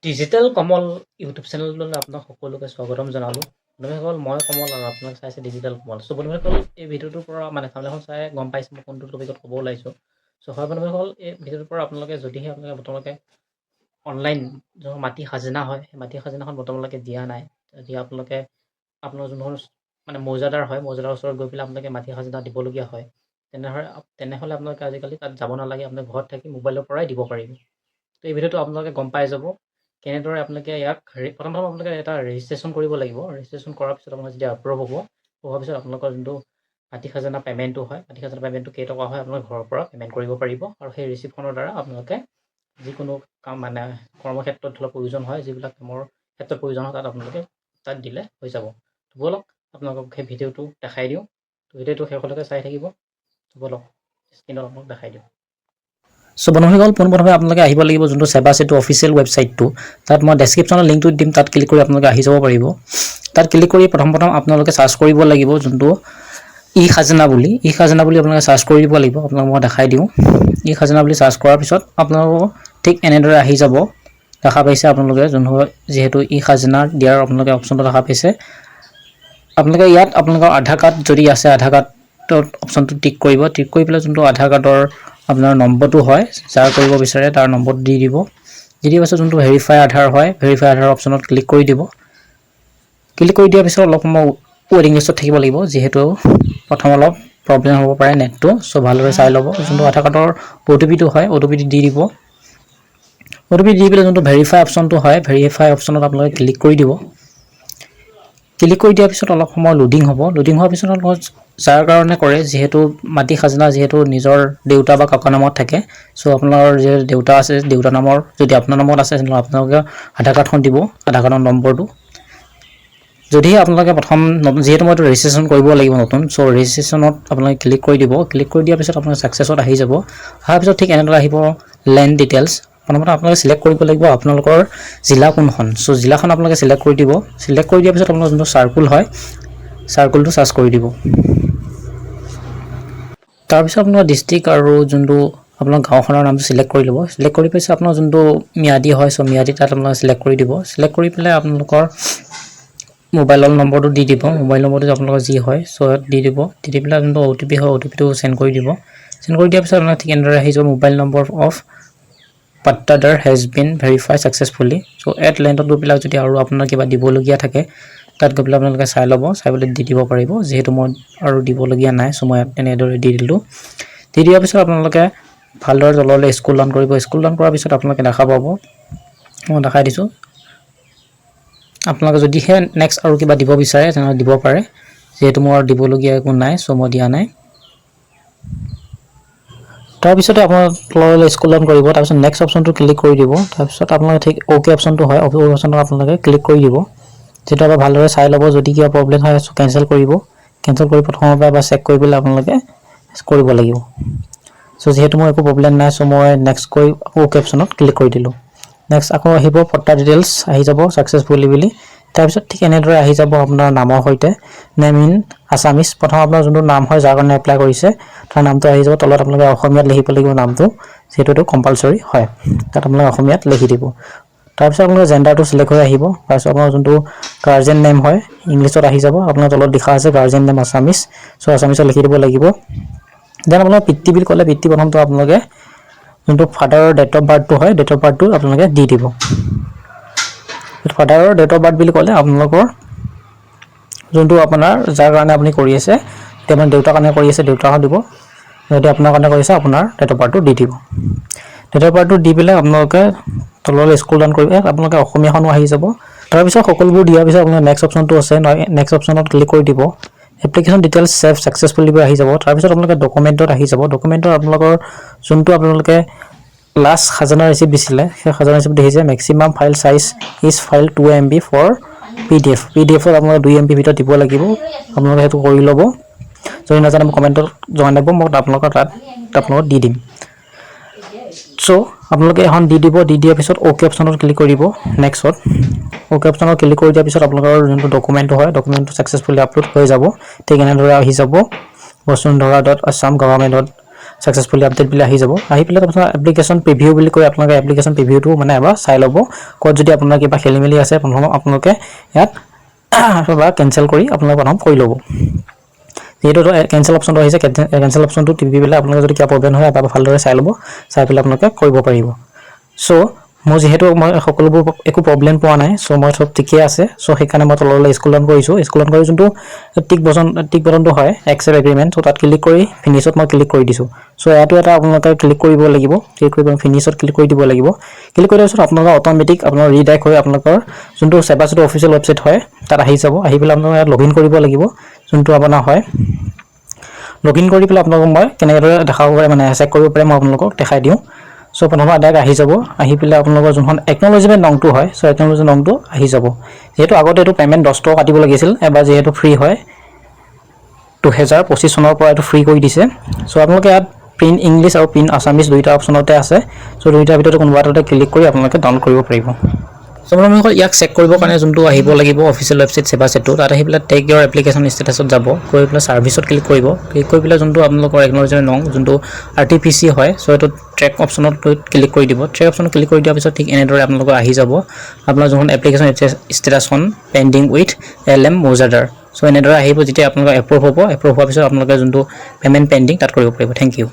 Digital Kamal YouTube চেনেললৈ আপোনাক সকলোকে স্বাগতম জনালোঁ। বন্ধুসকল, মই কমল আৰু আপোনাক চাইছে ডিজিটেল কমল। চ' বন্ধুসকল, এই ভিডিঅ'টোৰ পৰা থাম্বনেইলখন চাই গম পাইছে মই কোনটো টপিকত ক'ব ওলাইছোঁ। চ' হয় বন্ধুসকল, এই ভিডিঅ'টোৰ পৰা আপোনালোকে যদিহে আপোনালোকে অনলাইন যোনখন মাটি খাজনা হয়, সেই মাটি খাজনাখন বৰ্তমানলৈকে দিয়া নাই, যদি আপোনালোকে আপোনাৰ যোনখন মৌজাদাৰ হয়, মৌজাদাৰ ওচৰত গৈ পেলাই আপোনালোকে মাটি খাজনা দিবলগীয়া হয়, তেনেহ'লে আপোনালোকে আজিকালি তাত যাব নালাগে, আপোনালোকে ঘৰত থাকি মোবাইলৰ পৰাই দিব পাৰিব। তো এই ভিডিঅ'টো আপোনালোকে গম পাই যাব কেনেদৰে আপোনালোকে ইয়াক প্ৰথম আপোনালোকে এটা ৰেজিষ্ট্ৰেশ্যন কৰিব লাগিব। ৰেজিষ্ট্ৰেশ্যন কৰাৰ পিছত আপোনালোকে যেতিয়া এপ্ৰুভ হোৱাৰ পিছত আপোনালোকৰ যোনটো মাটি খাজনা পে'মেণ্টটো হয়, মাটি খাজনা পে'মেণ্টটো কেইটকা হয় আপোনালোকে ঘৰৰ পৰা পে'মেণ্ট কৰিব পাৰিব। আৰু সেই ৰিচিপ্টখনৰ দ্বাৰা আপোনালোকে যিকোনো কাম কৰ্মক্ষেত্ৰত ধৰক প্ৰয়োজন হয়, যিবিলাক কামৰ ক্ষেত্ৰত প্ৰয়োজন হয় তাত দিলে হৈ যাব। ব'লক আপোনালোকক সেই ভিডিঅ'টো দেখাই দিওঁ। তো ভিডিঅ'টো শেষলৈকে চাই থাকিব। ব'লক স্ক্ৰীণত আপোনাক দেখাই দিওঁ। চ' বন্ধুসকল, পোনপ্ৰথমে আপোনালোকে আহিব লাগিব যোনটো সেৱা সেতু অফিচিয়েল ৱেবছাইটটো। তাত মই ডেছক্ৰিপশ্যনৰ লিংকটো দিম, তাত ক্লিক কৰি আপোনালোকে আহি যাব পাৰিব। তাত ক্লিক কৰি প্ৰথম আপোনালোকে চাৰ্চ কৰিব লাগিব যোনটো ই খাজনা বুলি আপোনালোকে চাৰ্চ কৰি দিব লাগিব। আপোনালোকক মই দেখাই দিওঁ। ই খাজনা বুলি চাৰ্চ কৰাৰ পিছত আপোনালোকক ঠিক এনেদৰে আহি যাব। দেখা পাইছে আপোনালোকে যিহেতু ই খাজনা দিয়াৰ আপোনালোকে অপশ্যনটো দেখা পাইছে। আপোনালোকে ইয়াত আপোনালোকৰ আধাৰ কাৰ্ড যদি আছে, আধাৰ কাৰ্ডৰ অপশ্যনটো টিক কৰিব। টিক কৰি পেলাই যোনটো আধাৰ কাৰ্ডৰ আপোনাৰ নম্বৰটো হয়, যাৰ কৰিব বিচাৰে তাৰ নম্বৰটো দি দিব। দি দিয়া পাছত যোনটো ভেৰিফাই আধাৰ হয়, ভেৰিফাই আধাৰ অপশ্যনত ক্লিক কৰি দিব। ক্লিক কৰি দিয়াৰ পিছত অলপ সময় ৱেটিং লিষ্টত থাকিব লাগিব, যিহেতু প্ৰথম অলপ প্ৰব্লেম হ'ব পাৰে নেটটো। চ' ভালদৰে চাই ল'ব। যোনটো আধাৰ কাৰ্ডৰ OTPটো হয়, OTPটো দি দিব। OTP দি পেলাই যোনটো ভেৰিফাই অপশ্যনটো হয়, ভেৰিফাই অপশ্যনত আপোনালোকে ক্লিক কৰি দিব। ক্লিক কৰি দিয়াৰ পিছত অলপ সময় লোডিং হ'ব। লোডিং হোৱাৰ পিছত আপোনালোকে যাৰ কাৰণে কৰে, যিহেতু মাটি খাজনা যিহেতু নিজৰ দেউতা বা কাকা নামত থাকে, চ' আপোনাৰ যিহেতু দেউতা আছে, দেউতা নামৰ যদি আপোনাৰ নামত আছে তেনেহ'লে আপোনালোকে আধাৰ কাৰ্ডখন দিব, আধাৰ কাৰ্ডৰ নম্বৰটো। যদিহে আপোনালোকে যিহেতু মই এইটো ৰেজিষ্ট্ৰেশ্যন কৰিব লাগিব নতুন, চ' ৰেজিষ্ট্ৰেশ্যনত আপোনালোকে ক্লিক কৰি দিব। ক্লিক কৰি দিয়াৰ পিছত আপোনালোকে ছাকচেছত আহি যাব। অহাৰ পিছত ঠিক এনেদৰে আহিব লেণ্ড ডিটেইলছ। প্ৰথমতে আপোনালোকে চিলেক্ট কৰিব লাগিব আপোনালোকৰ জিলা কোনখন। চ' জিলাখন আপোনালোকে চিলেক্ট কৰি দিব। চিলেক্ট কৰি দিয়াৰ পিছত আপোনালোকৰ যোনটো চাৰ্কুল হয়, চাৰ্কুলটো চাৰ্চ কৰি দিব। তাৰপিছত আপোনাৰ ডিষ্ট্ৰিক্ট আৰু যোনটো আপোনাৰ গাঁওখনৰ নামটো চিলেক্ট কৰি ল'ব। চিলেক্ট কৰি পিছত আপোনাৰ যোনটো ম্যাদী হয়, চ' ম্যাদী তাত আপোনালোকে চিলেক্ট কৰি দিব। চিলেক্ট কৰি পেলাই আপোনালোকৰ মোবাইলৰ নম্বৰটো দি দিব। মোবাইল নম্বৰটো আপোনালোকৰ যি হয়, চ' দি দিব। দি পেলাই যোনটো OTP হয়, OTPটো চেণ্ড কৰি দিব। চেণ্ড কৰি দিয়াৰ পিছত আপোনালোকে ঠিক এনেদৰে আহি যাব মোবাইল নম্বৰ অফ পাট্টাদাৰ has been verify successfully. So' add লেণ্ডত গৈ পেলাই যদি আৰু আপোনাৰ কিবা দিবলগীয়া থাকে, তাত গৈ পেলাই আপোনালোকে চাই ল'ব, চাই পেলাই দি দিব পাৰিব। যিহেতু মই আৰু দিবলগীয়া নাই, চ' মই এনেদৰে দি দিলোঁ। দি দিয়াৰ পিছত আপোনালোকে ভালদৰে তললৈ স্ক্ৰল ডাউন কৰিব। স্ক্ৰল ডাউন কৰাৰ পিছত আপোনালোকে দেখা পাব, মই দেখাই দিছোঁ। আপোনালোকে যদিহে নেক্সট আৰু কিবা দিব বিচাৰে তেনেহ'লে দিব পাৰে। যিহেতু মোৰ আৰু দিবলগীয়া একো নাই, চ' মই দিয়া নাই। তাৰপিছতে আপোনাৰ তললৈ স্ক্ৰল ডাউন কৰিব। তাৰপিছত নেক্সট অপশ্যনটো ক্লিক কৰি দিব। তাৰপিছত আপোনালোকে ঠিক অ'কে অপশ্যনটো হয়, অ'কে অপশ্যনটো আপোনালোকে ক্লিক কৰি দিব। যিটো এবাৰ ভালদৰে চাই ল'ব, যদি কিবা প্ৰব্লেম হয় কেঞ্চেল কৰিব। কেঞ্চেল কৰি প্ৰথমৰ পৰা এবাৰ চেক কৰি পেলাই আপোনালোকে কৰিব লাগিব। চ' যিহেতু মোৰ একো প্ৰব্লেম নাই, চ' মই নেক্সট কৰি অ'কে অপশ্যনত ক্লিক কৰি দিলোঁ। নেক্সট আকৌ আহিব পট্টা ডিটেইলছ আহি যাব ছাকচেছফুলি বুলি। তাৰপিছত ঠিক এনেদৰে আহি যাব আপোনাৰ নামৰ সৈতে নেম ইন আছামিছ। প্ৰথম আপোনাৰ যোনটো নাম হয়, যাৰ কাৰণে এপ্লাই কৰিছে তাৰ নামটো আহি যাব। তলত আপোনালোকে অসমীয়াত লিখিব লাগিব নামটো, যিহেতু এইটো কম্পালচৰি হয়। তাত আপোনালোকে অসমীয়াত লিখি দিব। তাৰপিছত আপোনালোকৰ জেণ্ডাৰটো চিলেক্ট হৈ আহিব। তাৰপিছত আপোনাৰ যোনটো গাৰ্জেন নেম হয়, ইংলিছত আহি যাব। আপোনাৰ তলত লিখা আছে গাৰ্জেন নেম আছামিছ, চ' আছামিছত লিখি দিব লাগিব। দেন আপোনালোকে পিতৃ বুলি ক'লে পিতৃ প্ৰথমটো আপোনালোকে যোনটো ফাদাৰৰ ডেট অফ বাৰ্থটো হয়, ডেট অফ বাৰ্থটো আপোনালোকে দি দিব। ফাদাৰৰ ডেট অফ বাৰ্থ বুলি ক'লে আপোনালোকৰ যোনটো আপোনাৰ যাৰ কাৰণে আপুনি কৰি আছে, এতিয়া আপোনাৰ দেউতাৰ কাৰণে কৰি আছে দেউতাৰ দিব। যদি আপোনাৰ কাৰণে কৰিছে আপোনাৰ ডেট অফ বাৰ্থটো দি দিব। ডেট অফ বাৰ্থটো দি পেলাই আপোনালোকে তললৈ স্ক্ৰল ডাউন কৰিব। আপোনালোকে অসমীয়াখনো আহি যাব। তাৰপিছত সকলোবোৰ দিয়াৰ পিছত আপোনাৰ নেক্সট অপশ্যনটো আছে, নেক্সট অপশ্যনত ক্লিক কৰি দিব। এপ্লিকেশ্যন ডিটেইলছ ছেভ ছাকচেছফুলি আহি যাব। তাৰপিছত আপোনালোকে ডকুমেণ্টত আহি যাব। ডকুমেণ্টত আপোনালোকৰ যোনটো আপোনালোকে লাষ্ট খাজানা ৰিচিপ্ট দিছিলে, সেই খাজানা ৰিচিপ্ট দেখিছে maximum file size is file 2 MB for PDF। PDFত আপোনালোকে 2 MB ভিতৰত দিব লাগিব। আপোনালোকে সেইটো কৰি ল'ব। যদি নাজানে মোক কমেণ্টত জনাই দিব, মই আপোনালোকৰ দি দিম। চ' আপোনালোকে এখন দি দিব। দি দিয়াৰ পিছত অ'কে অপশ্যনত ক্লিক কৰি দিব। নেক্সটত অ'কে অপশ্যনত ক্লিক কৰি দিয়াৰ পিছত আপোনালোকৰ যোনটো ডকুমেণ্টটো হয়, ডকুমেণ্টটো ছাকচেছফুলি আপলোড হৈ যাব। ঠিক এনেদৰে আহি যাব বসুন্ধৰা.assam government সাকসেসফুলি আপডেট বুলি আহি যাব আহি পেলাই আপোনাৰ এপ্লিকেশ্যন প্ৰিভিউ বুলি কৈ আপোনালোকে এপ্লিকেশ্যন প্ৰিভিউটো মানে এবাৰ চাই ল'ব ক'ত যদি আপোনাৰ কিবা খেলি মেলি আছে প্ৰথম আপোনালোকে ইয়াত এবাৰ কেনচেল কৰি আপোনালোকে প্ৰথম কৰি ল'ব যেহেতু কেনসেল অপশনটো আহিছে কেনসেল অপশনটো টিপি পেলাই আপোনালোকে যদি কিবা প্ৰবলেম হয় এবাৰ ভালদৰে চাই ল'ব চাই পেলাই আপোনালোকে কৰিব পাৰিব সো মই যেহেতু মই সকলোবোৰ একো প্ৰবলেম পোৱা নাই সো মই সব ঠিকই আছে সো সেইকাৰণে মই তললৈ স্ক্ৰল ডাউন কৰিছো যোনটো টিক বটনটো হয় একসেপ্ট এগ্ৰিমেন্ট সো তাত ক্লিক কৰি ফিনিশত মই ক্লিক কৰি দিছো সো এটো এটা আপোনালোকে ক্লিক কৰিব লাগিব ক্লিক কৰি ফিনিশত ক্লিক কৰি দিব লাগিব ক্লিক কৰাৰ পিছত আপোনালোকৰ অটোমেটিক আপোনাৰ ৰিডাইৰেক্ট হৈ আপোনালোকৰ যোনটো সেবাসুটো অফিচিয়েল ৱেবসাইট হয় তাত আহি যাব আহি পেলাই আপোনালোকে ইয়াত লগইন কৰিব লাগিব যোনটো আপোনাৰ হয় লগইন কৰি পেলাই আপোনালোকক মই কেনেদৰে দেখাব পাৰে মানে চেক কৰিব পাৰে মই আপোনালোকক দেখাই দিওঁ সো প্ৰথমে ডাইৰেক্ট আহি যাব আহি পেলাই আপোনালোকৰ যোনখন একনলেজমেন্ট নংটো হয় সো একনলেজমেন্ট নংটো আহি যাব যেহেতু আগতে এটো পেমেন্ট 10 টকা কাটিব লাগিছিল এবাৰ যেহেতু ফ্ৰী হয় 2025 চনৰ পৰা এটো ফ্ৰী কৰি দিছে সো আপোনালোকে ইয়াত প্ৰিন্ট ইংলিশ আৰু প্ৰিন্ট আসামিজ দুইটা অপচনতে আছে সো দুইটাৰ ভিতৰত কোনোবা এটাতে ক্লিক কৰি আপোনালোকে ডাউনলোড কৰিব পাৰিব সো মই ইয়াক চেক কৰিবৰ কাৰণে যোনটো আহিব লাগিব অফিচিয়েল ৱেবসাইট সেবা সেটটো তাত আহি পেলাই টেক ইওৰ এপ্লিকেশন ষ্টেটাছত যাব গৈ পেলাই সাৰ্ভিছত ক্লিক কৰিব যোনটো আপোনালোকৰ একনলেজমেন্ট নং যোনটো আৰটিপিসি হয় সো এটো ট্ৰেক অপচনত ক্লিক কৰি দিব ট্ৰেক অপচনত ক্লিক কৰি দিয়াৰ পিছত ঠিক এনেদৰে আপোনালোকৰ আহি যাব আপোনাৰ যোনখন এপ্লিকেশন ষ্টেটাছখন পেন্ডিং উইথ এলএম মোজাদাৰ সো এনেদৰে আহিব যেতিয়া আপোনালোকৰ এপ্ৰুভ হ'ব এপ্ৰুভ হোৱাৰ পিছত আপোনালোকে যোনটো পেমেন্ট পেন্ডিং তাত কৰিব পাৰিব থ্যাংক ইউ